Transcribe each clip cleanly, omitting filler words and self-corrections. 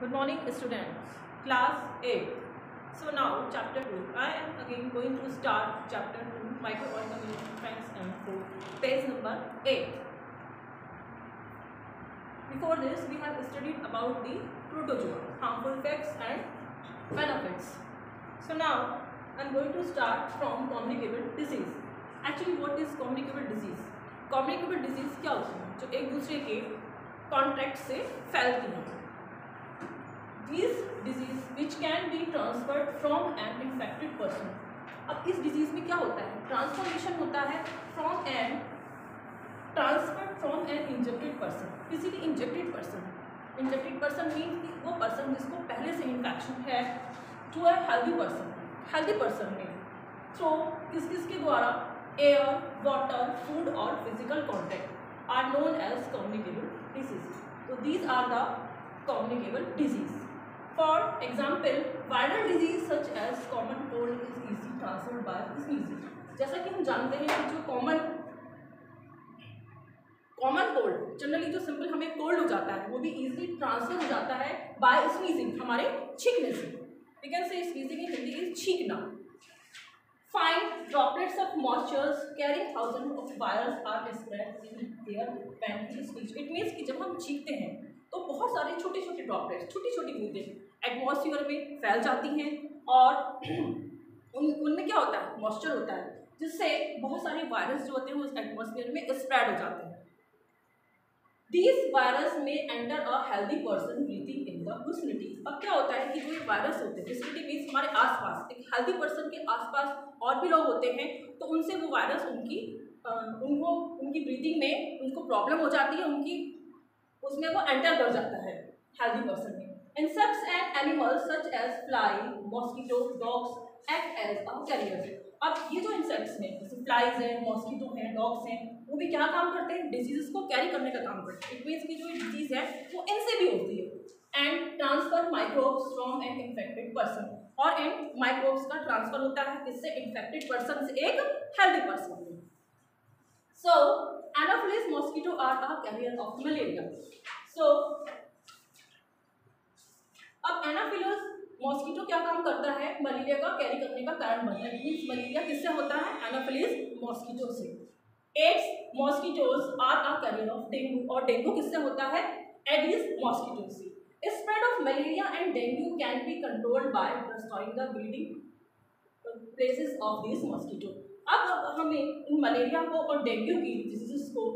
Good morning, students. Class 8. So now, chapter 2. I am again going to start chapter 2, microorganisms and food, page number 8. Before this, we have studied about the protozoa, harmful effects and benefits. So now, I am going to start from communicable disease. Actually, what is communicable disease? Communicable disease क्या होती है? जो एक दूसरे के contact से फैलती हैं. These disease which can be transferred from an infected person. अब इस डिजीज में क्या होता है? ट्रांसफॉर्मेशन होता है from an transferred from an injected person, किसी भी injected person. Injected person mean कि वो पर्सन जिसको पहले से इन्फेक्शन है टू ए हेल्दी पर्सन में थ्रू किसके द्वारा? एयर, वाटर, फूड और physical contact are known as communicable disease. तो these are the communicable disease. For example, viral disease such as common cold is easily transferred by sneezing. जैसा कि हम जानते हैं कि जो कॉमन कोल्ड जनरली जो सिंपल हमें कोल्ड हो जाता है वो भी इजीली ट्रांसफर हो जाता है बाय स्नीजिंग, हमारे छींकने से. We can say sneezing in Hindi is छींकना. Fine droplets of moisture carrying thousands of virus are spread in air when we sneeze. It means कि जब हम छींकते हैं तो बहुत सारे छोटे छोटे ड्रॉपलेट्स, छोटी छोटी बूंदें एटमॉस्फेयर में फैल जाती हैं और उनमें क्या होता है? मॉइस्चर होता है, जिससे बहुत सारे वायरस जो होते हैं उस एटमॉस्फेयर में स्प्रेड हो जाते हैं. दीज वायरस में enter a healthy person breathing in the vicinity. अब क्या होता है कि जो ये वायरस होते हैं, विसिनिटी मीन्स हमारे आसपास, एक हेल्दी पर्सन के आसपास और भी लोग होते हैं, तो उनसे वो वायरस उनकी ब्रीथिंग में उनको प्रॉब्लम हो जाती है, उनकी उसमें वो एंटर कर जाता है हेल्दी पर्सन में. Insects and animals such as fly, mosquito, dogs act as a carriers. अब ये जो इंसेक्ट्स हैं, जैसे फ्लाइज हैं, मॉस्किटो हैं, डॉग्स हैं, वो भी क्या काम करते हैं? डिजीजेस को कैरी करने का काम करते हैं. इट मीन्स की जो डिजीज है वो इनसे भी होती है and transfer microbes from an infected person. और इन माइक्रोब्स का ट्रांसफर होता है किससे? इन्फेक्टेड पर्सन से एक हेल्दी पर्सन में. So anopheles mosquito are a carrier of malaria. So अब एनाफिलस मॉस्किटो क्या काम करता है? मलेरिया का कैरी करने का कारण बनता है. मींस मलेरिया किससे होता है? एनाफिलिस मॉस्किटो से. Aedes mosquitoes are a carrier of dengue. और डेंगू किससे होता है? एडिस मॉस्किटो से. Spread of malaria and dengue can be controlled by destroying the breeding places of this mosquito. अब हमें इन मलेरिया को और डेंगू की डिजीज को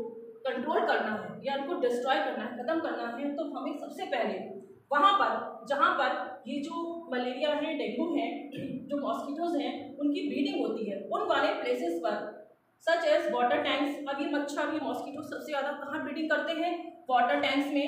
कंट्रोल करना है या उनको डिस्ट्रॉय करना है, खत्म करना है, तो हमें सबसे पहले वहाँ पर जहाँ पर ये जो मलेरिया है, डेंगू है, जो मॉस्किटोज हैं, उनकी ब्रीडिंग होती है उन वाले प्लेसेस पर, सच एज वाटर टैंक्स. अब ये मच्छर, ये मॉस्किटो सबसे ज़्यादा कहाँ ब्रीडिंग करते हैं? वाटर टैंक्स में,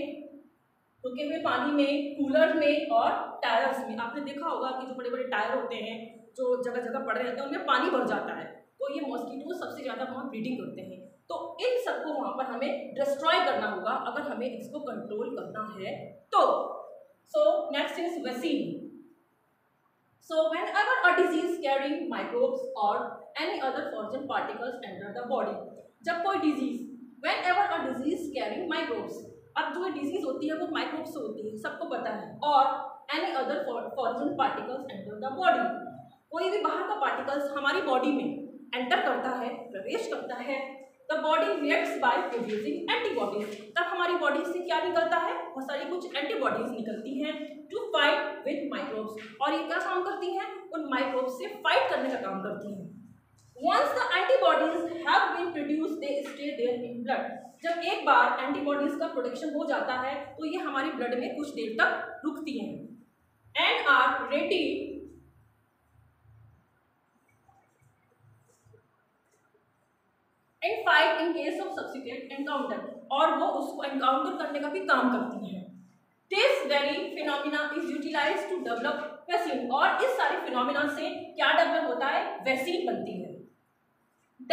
रुके हुए पानी में, कूलर में और टायर्स में. आपने देखा होगा कि जो बड़े बड़े टायर होते हैं जो जगह जगह पड़े रहते हैं, उनमें पानी भर जाता है, तो ये मॉस्किटो सबसे ज़्यादा वहाँ ब्रीडिंग करते हैं. तो इन सबको वहाँ पर हमें डिस्ट्रॉय करना होगा अगर हमें इसको कंट्रोल करना है तो. So next is vaccine. So whenever a disease carrying microbes or any other foreign particles enter the body. जब कोई disease, whenever a disease carrying microbes, अब जो डिजीज होती है वो माइक्रोब्स से होती है, सबको पता है. और any other foreign particles enter the body. कोई भी बाहर का पार्टिकल्स हमारी बॉडी में एंटर करता है, प्रवेश करता है, The body reacts by producing antibodies. तब हमारी बॉडी से क्या निकलता है? बहुत सारी कुछ एंटीबॉडीज निकलती हैं टू फाइट विद माइक्रोब्स. और ये क्या काम करती हैं? उन माइक्रोब्स से फाइट करने का काम करती हैं. Once the antibodies have been produced, they stay there in blood. जब एक बार एंटीबॉडीज का प्रोडक्शन हो जाता है तो ये हमारी ब्लड में कुछ देर तक रुकती हैं and are ready and fight in case of subsequent encounter. और वो उसको एनकाउंटर करने का भी काम करती हैं. This very phenomena is utilized to develop vaccine. और इस सारे फिनोमिना से क्या डेवलप होता है? वैक्सीन बनती है.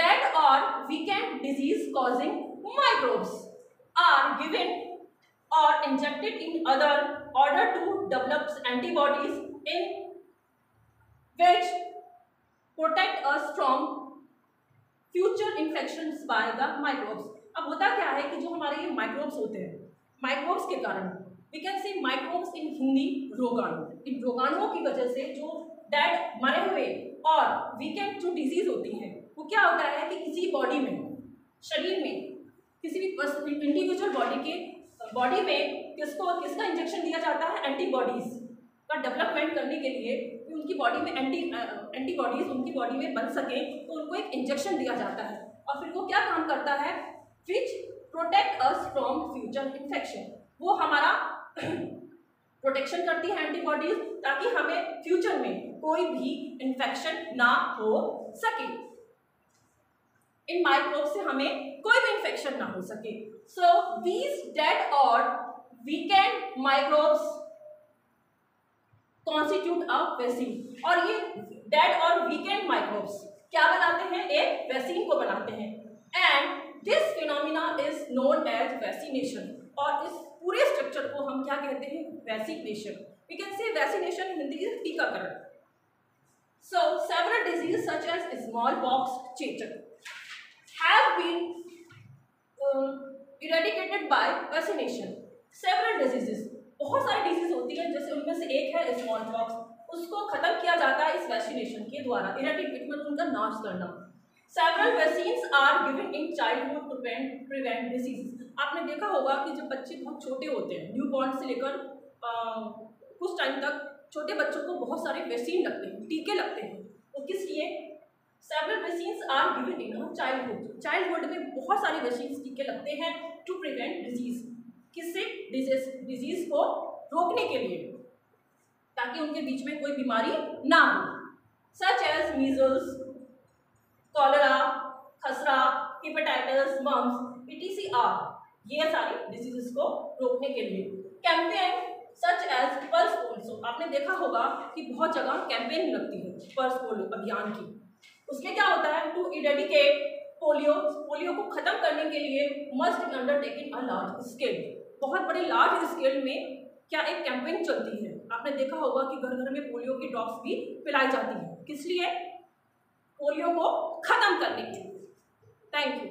Dead or weakened disease causing microbes are given or injected in other order to develop antibodies in which protect us from future infections by the microbes. अब होता क्या है कि जो हमारे ये माइक्रोब्स होते हैं, माइक्रोब्स के कारण we can say microbes in Hindi रोगाणु। इन रोगाणुओं की वजह से जो डेड मरे हुए और वीकेंड जो डिजीज होती है वो क्या होता है कि किसी बॉडी में, शरीर में, किसी भी इंडिविजुअल बॉडी में किसका इंजेक्शन दिया जाता है, एंटीबॉडीज का डेवलपमेंट करने के लिए कि उनकी बॉडी में एंटीबॉडीज उनकी बॉडी में बन सके तो उनको एक इंजेक्शन दिया जाता है और फिर वो क्या काम करता है, विच protect us from future infection. वो हमारा प्रोटेक्शन करती है एंटीबॉडीज ताकि हमें फ्यूचर में कोई भी इन्फेक्शन ना हो सके, इन माइक्रोब से हमें कोई भी इन्फेक्शन ना हो सके। सो दीज डेड और weekend microbes constitute a vaccine. और ये डेड और वीकेंड माइक्रोब्स क्या बनाते हैं, एक वैक्सीन को बनाते हैं। And this phenomena is known as vaccination. और इस पूरे स्ट्रक्चर को हम क्या कहते हैं, vaccination. We can say vaccination in Hindi is टीकाकरण। So several disease such as smallpox, चेचक have been eradicated by vaccination. Several diseases, बहुत सारी डिजीज होती है, जैसे उनमें से एक है स्मॉल पॉक्स, उसको खत्म किया जाता है इस वैक्सीनेशन के द्वारा, इरेडिकेट मतलब उनका नाश करना। Several vaccines are given in childhood to prevent diseases. आपने देखा होगा कि जब बच्चे बहुत छोटे होते हैं, न्यू बॉर्न से लेकर कुछ टाइम तक छोटे बच्चों को बहुत सारे वैक्सीन लगते हैं, टीके लगते हैं। वो किस लिए? Several vaccines are given in childhood. Childhood में बहुत सारे वैक्सीन टीके लगते हैं टू प्रिवेंट डिजीज। किससे? डिजीज को रोकने के लिए, ताकि उनके बीच में कोई बीमारी ना हो, सच एज मीजल्स, कॉलरा, खसरा, हेपेटाइटिस, मम्स, ETCR, ये सारी डिजीजेस को रोकने के लिए। Campaign such as pulse polio, आपने देखा होगा कि बहुत जगह कैंपेन लगती है पल्स पोलियो अभियान की। उसमें क्या होता है, टू इरेडिकेट पोलियो को खत्म करने के लिए must be undertaken a large scale. बहुत बड़े लार्ज स्केल में क्या एक कैंपेन चलती है। आपने देखा होगा कि घर घर में पोलियो की ड्रॉप्स भी पिलाई जाती है, किस लिए? पोलियो को खत्म करने के लिए। Thank you.